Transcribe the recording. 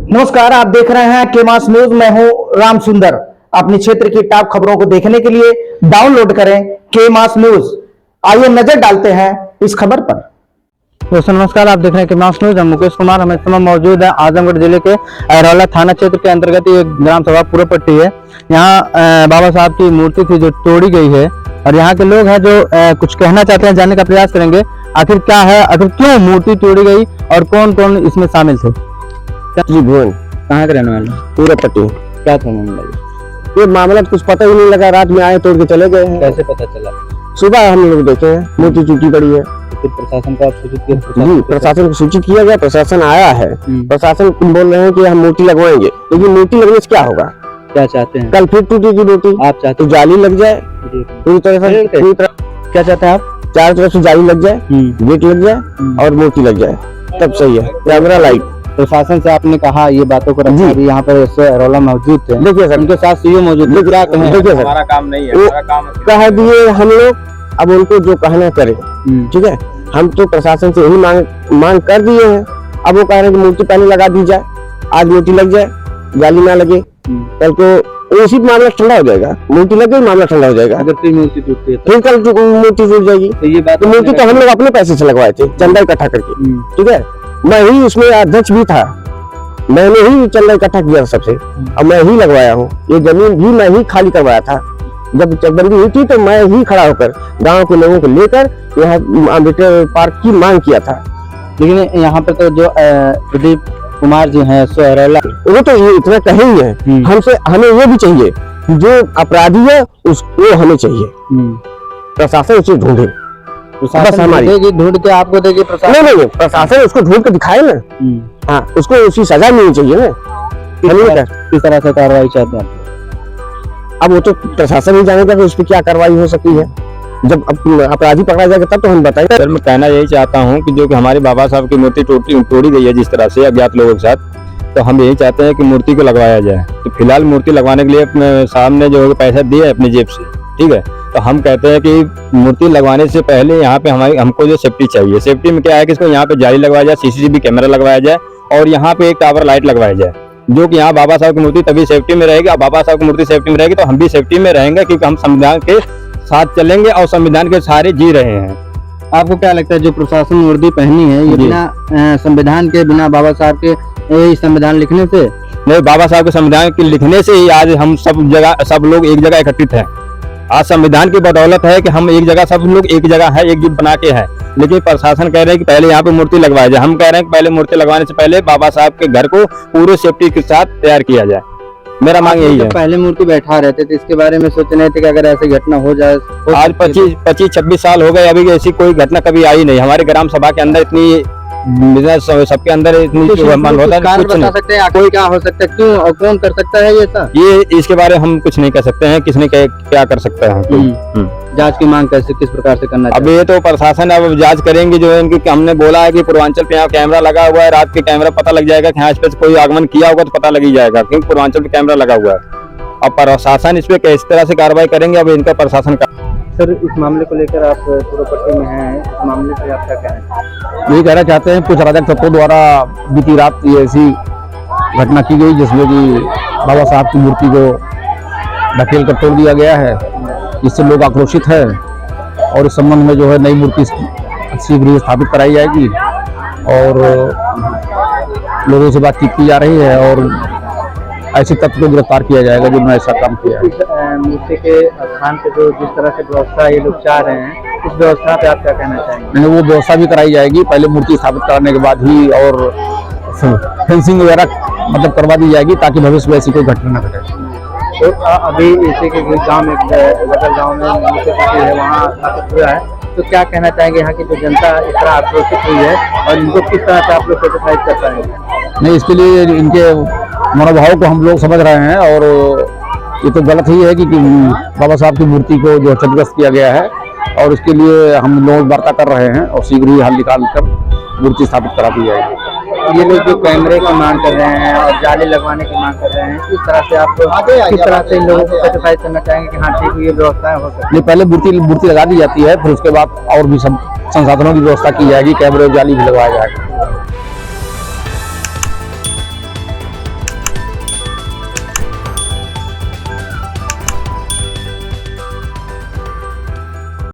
नमस्कार, आप देख रहे हैं के मास न्यूज। मैं हूं राम सुंदर। अपने क्षेत्र की टॉप खबरों को देखने के लिए डाउनलोड करें के मास न्यूज। आइए नजर डालते हैं इस खबर पर। दोस्तों नमस्कार, आप देख रहे हैं के मास न्यूज। हम मुकेश कुमार। हम इस समय मौजूद है आजमगढ़ जिले के अरौला थाना क्षेत्र के अंतर्गत ये ग्राम सभा पूर्वपट्टी है। यहाँ बाबा साहब की मूर्ति थी जो तोड़ी गई है और यहाँ के लोग हैं जो कुछ कहना चाहते हैं, जानने का प्रयास करेंगे आखिर क्या है, आखिर क्यों मूर्ति तोड़ी गई और कौन कौन इसमें शामिल थे। जी भुवन, कहाँ के रहने वाले? पूर्वपट्टी। क्या था मामला? ये मामला कुछ पता ही नहीं लगा, रात में आए तोड़ के चले गए हैं। कैसे पता चला? सुबह हम लोग देखे हैं मूर्ति टूटी पड़ी है। फिर प्रशासन को आप सूचित किया? जी, प्रशासन को सूचित किया गया, प्रशासन आया है। प्रशासन बोल रहे हैं कि हम मूर्ति लगवाएंगे, लेकिन मूर्ति लगने से क्या होगा? क्या चाहते हैं? कल फिर टूटेगी मूर्ति। आप चाहते तो जाली लग जाए पूरी तरह से, क्या चाहते हैं आप? चारों तरफ से जाली लग जाए, गेट लग जाए और मूर्ति लग जाए, तब सही है। कैमरा लाइट प्रशासन से आपने कहा ये बातों को रखा, अभी यहाँ पर अरौला मौजूद थे। देखिए सर, उनके साथ सीओ मौजूद थे। क्या कहें? देखिए सर, हमारा काम नहीं है, हमारा काम कह दिए हम लोग, अब उनको जो कहना करे। ठीक है, हम तो प्रशासन से यही मांग कर दिए हैं। अब वो कह रहे हैं कि मूर्ति पहले लगा दी जाए, आज मूर्ति लग जाए, जाली ना लगे, कल को उसी मामला ठंडा हो जाएगा। मूर्ति लग गई, मामला ठंडा हो जाएगा। अगर फिर मूर्ति टूटती है फिर कल मूर्ति टूट जाएगी। तो ये बात, मूर्ति तो हम लोग अपने पैसे से लगवाए थे, चंदा इकट्ठा करके। ठीक है, मैं ही उसमें अध्यक्ष भी था, मैंने ही चंदा इकट्ठा किया सबसे और मैं ही लगवाया हूँ। ये जमीन भी मैं ही खाली करवाया था। जब चकबंदी हुई थी तो मैं ही खड़ा होकर गांव के लोगों को लेकर यहाँ अम्बेडकर पार्क की मांग किया था। लेकिन यहाँ पर तो जो प्रदीप कुमार जी हैं सो अरौला, वो तो ये इतना कहे ही है। हमसे हमें ये भी चाहिए कि जो अपराधी है उसको हमें चाहिए, प्रशासन उसे ढूंढे। ढूंढ के आपको देगी प्रशासन? नहीं, प्रशासन उसको ढूंढ के दिखाए ना। हाँ, उसको उसी सजा मिलनी चाहिए ना। किस तरह से कार्रवाई चाहते हैं? अब वो तो प्रशासन ही जानेगा कि उस पर क्या कार्रवाई हो सकती है। जब अपराधी पकड़ा जाएगा तब तो हम बताएंगे। सर, मैं कहना यही चाहता हूँ कि जो कि हमारे बाबा साहब की मूर्ति तोड़ी गई है जिस तरह से अज्ञात लोगों के साथ, तो हम यही चाहते हैं कि मूर्ति को लगवाया जाए। तो फिलहाल मूर्ति लगवाने के लिए अपने सामने जो पैसा दिए अपनी जेब से, ठीक है। तो हम कहते हैं कि मूर्ति लगवाने से पहले यहाँ पे हमको जो सेफ्टी चाहिए। सेफ्टी में क्या है कि इसको यहाँ पे जाली लगवाया जाए, सीसीटीवी कैमरा लगवाया जाए और यहाँ पे एक टावर लाइट लगवाया जाए, जो कि यहाँ बाबा साहब की मूर्ति तभी सेफ्टी में रहेगी। और बाबा साहब की मूर्ति सेफ्टी में रहेगी तो हम भी सेफ्टी में रहेंगे, क्योंकि हम संविधान के साथ चलेंगे और संविधान के सहारे जी रहे हैं। आपको क्या लगता है जो प्रशासन वर्दी पहनी है ये बिना संविधान के, बिना बाबा साहब के संविधान लिखने से? नहीं, बाबा साहब के संविधान के लिखने से ही आज हम सब लोग एक जगह एकत्रित हैं। आज संविधान की बदौलत है कि हम एक जगह, सब लोग एक जगह है, एकजुट बना के है। लेकिन प्रशासन कह रहे हैं कि पहले यहाँ पे मूर्ति लगवाया जाए। हम कह रहे हैं कि पहले मूर्ति लगवाने से पहले बाबा साहब के घर को पूरे सेफ्टी के साथ तैयार किया जाए। मेरा मांग यही है। पहले मूर्ति बैठा रहते थे, इसके बारे में सोच रहे थे कि अगर ऐसी घटना हो जाए। आज 25-26 साल हो गए, अभी ऐसी कोई घटना कभी आई नहीं। हमारे ग्राम सभा के अंदर इतनी सबके अंदर इतनी बता सकते हैं कोई क्या हो सकता है, क्यों और कौन कर सकता है ये इसके बारे में हम कुछ नहीं कह सकते हैं, किसने क्या कर सकता है। जांच की मांग कैसे, किस प्रकार से करना अब ये तो प्रशासन अब जांच करेंगे। जो इनकी हमने बोला है कि पूर्वांचल पे यहाँ कैमरा लगा हुआ है, रात के कैमरा पता लग जाएगा कि यहाँ इस पे कोई आगमन किया होगा तो पता लग ही जाएगा, क्योंकि पूर्वांचल पे कैमरा लगा हुआ है। अब प्रशासन इस पे किस तरह से कार्रवाई करेंगे, अब इनका प्रशासन का। सर, इस मामले को लेकर आप पूर्वपट्टी में हैं, इस मामले से आप क्या कहना? यही कहना चाहते हैं, कुछ अराजक तत्वों द्वारा बीती रात ये ऐसी घटना की गई जिसमें कि बाबा साहब की मूर्ति को ढकेल कर तोड़ दिया गया है, जिससे लोग आक्रोशित है और इस संबंध में जो है नई मूर्ति शीघ्र ही स्थापित कराई जाएगी और लोगों से बातचीत की जा रही है और ऐसे तत्व को गिरफ्तार किया जाएगा जिन्होंने ऐसा काम किया है। मूर्ति के स्थान पे जो जिस तरह से व्यवस्था ये लोग चाह रहे हैं, इस व्यवस्था पे आप क्या कहना चाहेंगे? वो व्यवस्था भी कराई जाएगी, पहले मूर्ति स्थापित कराने के बाद ही, और फेंसिंग वगैरह मतलब करवा दी जाएगी ताकि भविष्य में ऐसी कोई घटना न घटे। तो अभी इसी के गांव में, बगल गांव में है, वहाँ स्थापित हुआ है, तो क्या कहना चाहेंगे यहाँ की जो जनता इस तरह आक्रोशित हुई है और इनको किस तरह से आप लोग सेटिस्फाइड कर पाएंगे? नहीं, इसके लिए इनके मनोभाव को हम लोग समझ रहे हैं और ये तो गलत ही है कि बाबा साहब की मूर्ति को जो क्षतिग्रस्त किया गया है, और इसके लिए हम लोग वार्ता कर रहे हैं और शीघ्र ही हल निकाल कर मूर्ति स्थापित करा दी जाएगी। ये लोग जो कैमरे की मांग कर रहे हैं और जाली लगवाने की मांग कर रहे हैं, इस तरह से आप किस तरह से इन लोगों को सेटिस्फाइड करना चाहेंगे कि हाँ ठीक है ये व्यवस्थाएं हो सकती है? पहले मूर्ति लगा दी जाती है, फिर उसके बाद और भी सब संसाधनों की व्यवस्था की जाएगी, कैमरे जाली भी लगवाया जाएगा।